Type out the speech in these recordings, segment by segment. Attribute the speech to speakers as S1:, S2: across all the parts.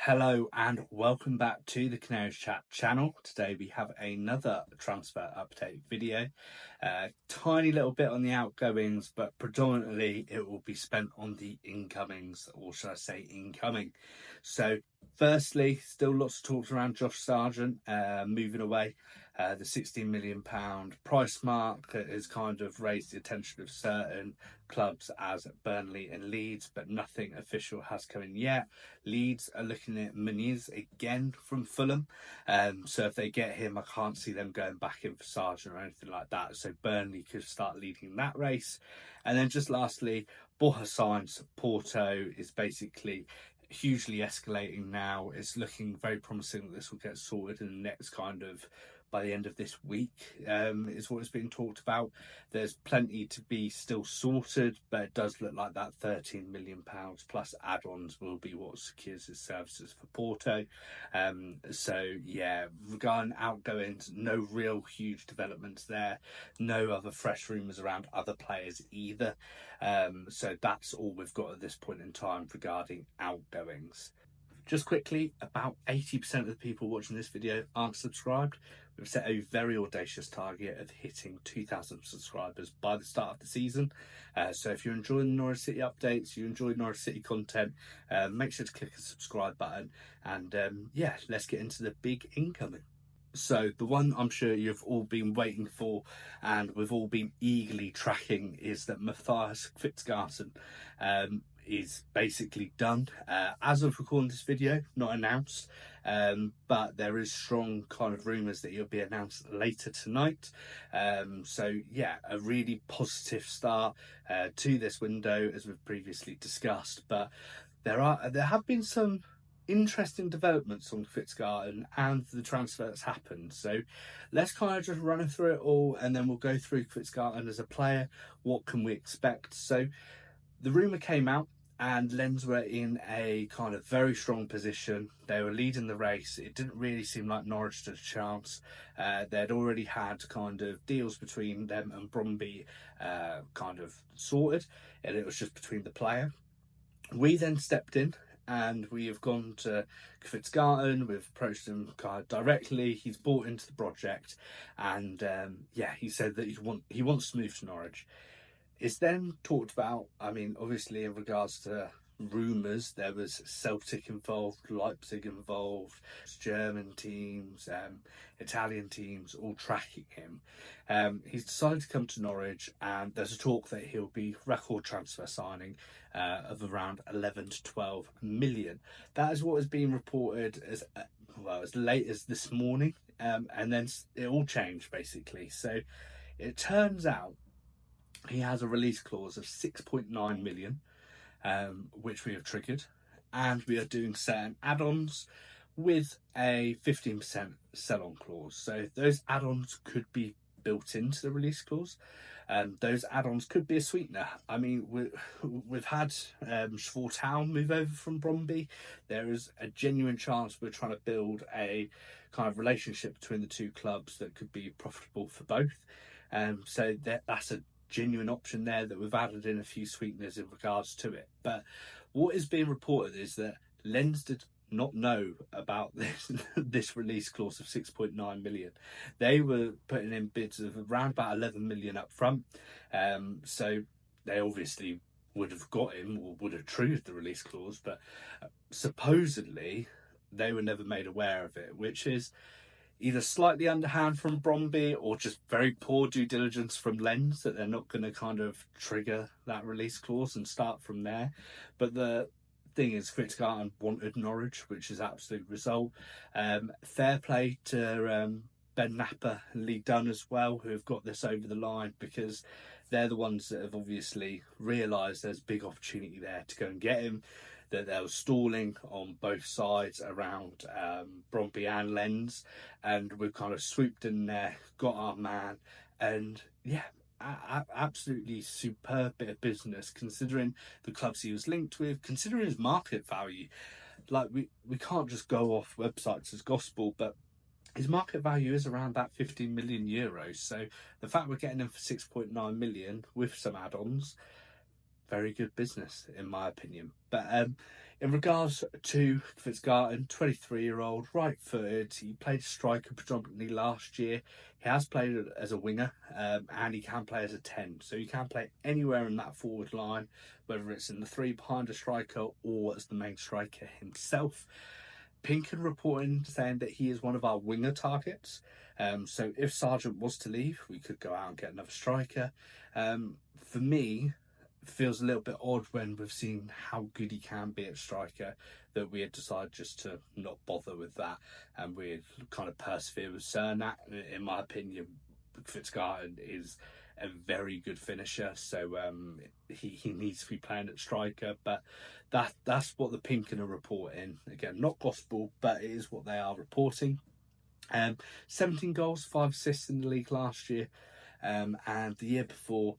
S1: Hello and welcome back to the Canaries Chat channel. Today we have another transfer update video. Tiny little bit on the outgoings, but predominantly it will be spent on the incomings, or should I say incoming. So firstly, still lots of talks around Josh Sargent moving away. The £16 million price mark has kind of raised the attention of certain clubs as Burnley and Leeds, but nothing official has come in yet. Leeds are looking at Muniz again from Fulham. So if they get him, I can't see them going back in for Sargent or anything like that. So Burnley could start leading that race. And then just lastly, Sainz Porto is basically hugely escalating now. It's looking very promising that this will get sorted in the next by the end of this week, is what is being talked about. There's plenty to be still sorted, but it does look like that £13 million plus add-ons will be what secures his services for Porto. So yeah, regarding outgoings, no real huge developments there. No other fresh rumours around other players either. So that's all we've got at this point in time regarding outgoings. Just quickly, about 80% of the people watching this video aren't subscribed. We've set a very audacious target of hitting 2,000 subscribers by the start of the season. So if you're enjoying the Norwich City updates, you enjoy Norwich City content, make sure to click the subscribe button. And yeah, let's get into the big incoming. So the one I'm sure you've all been waiting for and we've all been eagerly tracking is that Mathias Kvistgaarden is basically done. As of recording this video, not announced, but there is strong kind of rumours that he'll be announced later tonight. So yeah, a really positive start to this window as we've previously discussed, but there have been some interesting developments on Kvistgaarden and the transfer that's happened. So let's kind of just run through it all and then we'll go through Kvistgaarden as a player. What can we expect? So the rumour came out and Lens were in a kind of very strong position. They were leading the race. It didn't really seem like Norwich stood a chance. They'd already had kind of deals between them and Bromby kind of sorted, and it was just between the player. We then stepped in and we have gone to Kvistgaarden. We've approached him kind of directly. He's bought into the project, and yeah, he said that he wants to move to Norwich. It's then talked about, I mean, obviously in regards to rumours, there was Celtic involved, Leipzig involved, German teams, Italian teams all tracking him. He's decided to come to Norwich, and there's a talk that he'll be record transfer signing of around 11 to 12 million. That is what has been reported as late as this morning, and then it all changed basically. So it turns out he has a release clause of 6.9 million, which we have triggered, and we are doing certain add-ons with a 15% sell-on clause. So those add-ons could be built into the release clause. Those add-ons could be a sweetener. I mean, we've had Schwartown move over from Bromby. There is a genuine chance we're trying to build a kind of relationship between the two clubs that could be profitable for both. So that's a genuine option there that we've added in a few sweeteners in regards to it. But what is being reported is that Lens did not know about this release clause of 6.9 million. They were putting in bids of around about 11 million up front. So they obviously would have got him or would have triggered the release clause, but supposedly they were never made aware of it, which is either slightly underhand from Bromby or just very poor due diligence from Lens that they're not going to kind of trigger that release clause and start from there. But the thing is, Kvistgaarden wanted Norwich, which is absolute result. Fair play to Ben Napper and Lee Dunn as well, who have got this over the line, because they're the ones that have obviously realised there's big opportunity there to go and get him, that they were stalling on both sides around Bromby and Lens, and we've kind of swooped in there, got our man, and yeah, absolutely superb bit of business considering the clubs he was linked with, considering his market value. Like we can't just go off websites as gospel, but his market value is around that 15 million euros. So the fact we're getting him for 6.9 million with some add-ons, very good business in my opinion. But In regards to Kvistgaarden, 23-year-old, right-footed, he played striker predominantly last year. He has played as a winger, and he can play as a 10. So he can play anywhere in that forward line, whether it's in the three behind a striker or as the main striker himself. Pinken reporting saying that he is one of our winger targets. So if Sargent was to leave, we could go out and get another striker. For me, it feels a little bit odd when we've seen how good he can be at striker that we had decided just to not bother with that, and we'd kind of persevere with Cernak. In my opinion, Kvistgaarden is a very good finisher, so he needs to be playing at striker. But that's what the Pinken are reporting. Again, not gospel, but it is what they are reporting. 17 goals, 5 assists in the league last year, and the year before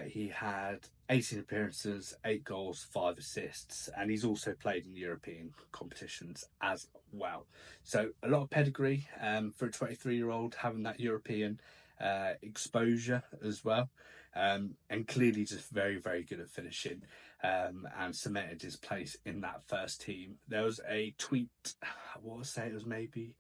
S1: he had 18 appearances, 8 goals, 5 assists, and he's also played in European competitions as well. So a lot of pedigree for a 23-year-old, having that European exposure as well, and clearly just very, very good at finishing, and cemented his place in that first team. There was a tweet, what was it was maybe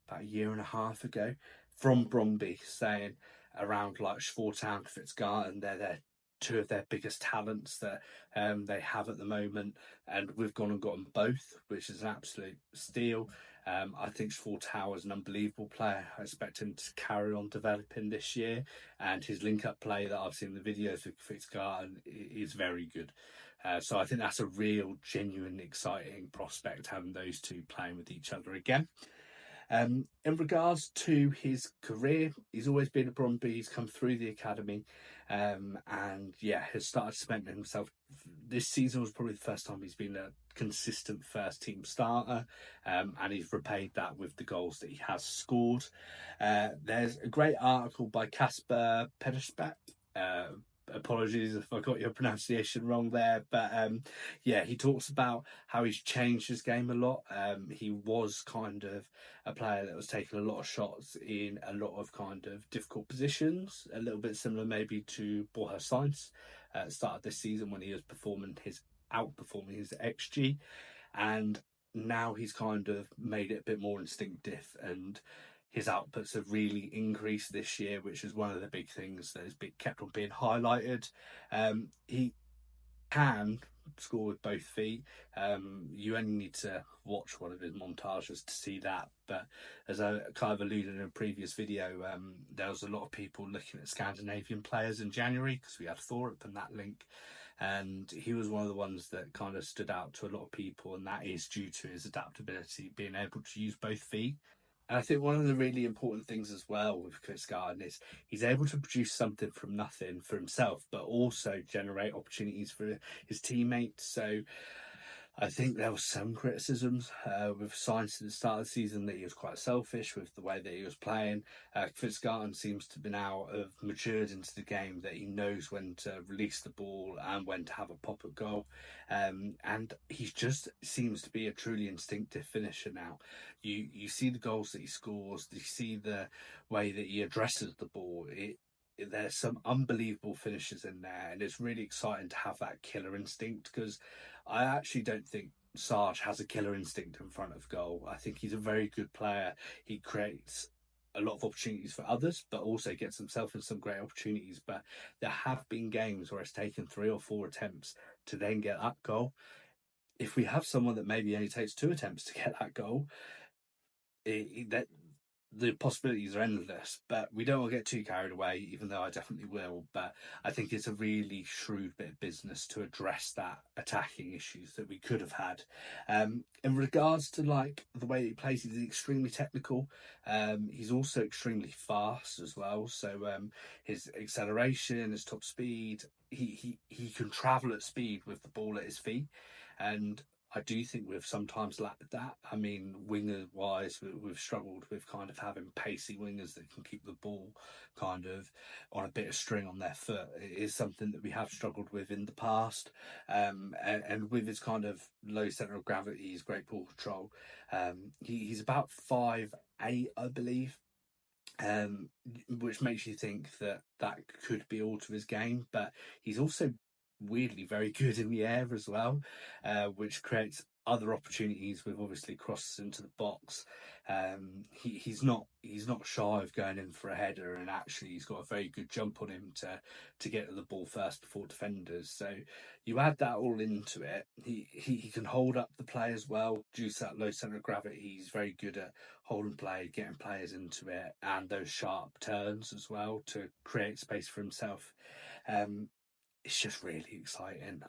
S1: about a year and a half ago, from Bromby saying around like Sportown, Kvistgaarden, they're two of their biggest talents that they have at the moment, and we've gone and got them both, which is an absolute steal. I think Sportown is an unbelievable player. I expect him to carry on developing this year, and his link-up play that I've seen in the videos with Kvistgaarden is very good. So I think that's a real, genuine, exciting prospect, having those two playing with each other again. In regards to his career, he's always been at Bromby. He's come through the academy, and yeah, has started cementing himself. This season was probably the first time he's been a consistent first team starter, and he's repaid that with the goals that he has scored. There's a great article by Kasper Pedersbach. Apologies if I got your pronunciation wrong there, but yeah, he talks about how he's changed his game a lot. He was kind of a player that was taking a lot of shots in a lot of kind of difficult positions, a little bit similar maybe to Sainz at the start of this season when he was outperforming his XG, and now he's kind of made it a bit more instinctive, and his outputs have really increased this year, which is one of the big things that has kept on being highlighted. He can score with both feet. You only need to watch one of his montages to see that. But as I kind of alluded in a previous video, there was a lot of people looking at Scandinavian players in January because we had Thorup and that link. And he was one of the ones that kind of stood out to a lot of people, and that is due to his adaptability, being able to use both feet. And I think one of the really important things as well with Kvistgaarden is he's able to produce something from nothing for himself, but also generate opportunities for his teammates. So I think there was some criticisms with Sainz at the start of the season that he was quite selfish with the way that he was playing. Kvistgaarden seems to be now have matured into the game, that he knows when to release the ball and when to have a pop at goal. And he just seems to be a truly instinctive finisher now. You see the goals that he scores, you see the way that he addresses the ball. There's some unbelievable finishes in there, and it's really exciting to have that killer instinct, because I actually don't think Sarge has a killer instinct in front of goal. I think he's a very good player. He creates a lot of opportunities for others, but also gets himself in some great opportunities. But there have been games where it's taken 3 or 4 attempts to then get that goal. If we have someone that maybe only takes 2 attempts to get that goal, that the possibilities are endless. But we don't want to get too carried away, even though I definitely will. But I think it's a really shrewd bit of business to address that attacking issues that we could have had. In regards to like the way he plays, he's extremely technical. He's also extremely fast as well. So his acceleration, his top speed, he can travel at speed with the ball at his feet, and I do think we've sometimes lacked that. I mean, winger-wise, we've struggled with kind of having pacey wingers that can keep the ball kind of on a bit of string on their foot. It is something that we have struggled with in the past. And with his kind of low centre of gravity, his great ball control, he's about 5'8", I believe. Which makes you think that could be all to his game, but he's also weirdly very good in the air as well, which creates other opportunities with obviously crosses into the box. He's not shy of going in for a header, and actually he's got a very good jump on him to get to the ball first before defenders. So you add that all into it. He can hold up the play as well due to that low centre of gravity. He's very good at holding play, getting players into it, and those sharp turns as well to create space for himself. It's just really exciting.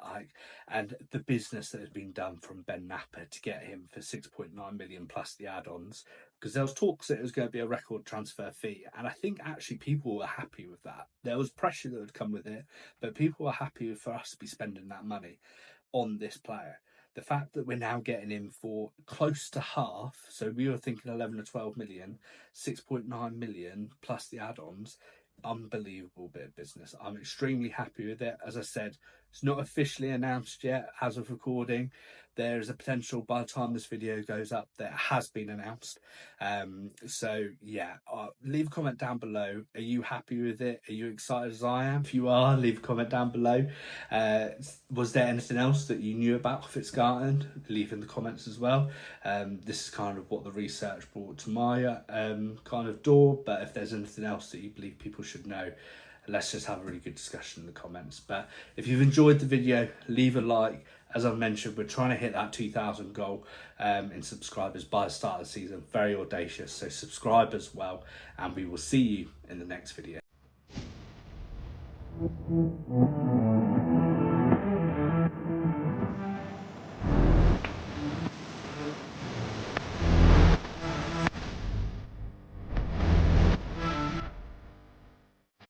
S1: And the business that has been done from Ben Napper to get him for 6.9 million plus the add-ons, because there was talks that it was going to be a record transfer fee, and I think actually people were happy with that. There was pressure that would come with it, but people were happy for us to be spending that money on this player. The fact that we're now getting him for close to half, so we were thinking 11 or 12 million, 6.9 million plus the add-ons, unbelievable bit of business. I'm extremely happy with it. As I said, it's not officially announced yet as of recording. There's a potential by the time this video goes up that has been announced. So yeah, leave a comment down below. Are you happy with it? Are you excited as I am? If you are, leave a comment down below. Was there anything else that you knew about Kvistgaarden? Leave in the comments as well. This is kind of what the research brought to my kind of door, but if there's anything else that you believe people should know, let's just have a really good discussion in the comments. But if you've enjoyed the video, leave a like. As I mentioned, we're trying to hit that 2,000 goal in subscribers by the start of the season. Very audacious, so subscribe as well, and we will see you in the next video.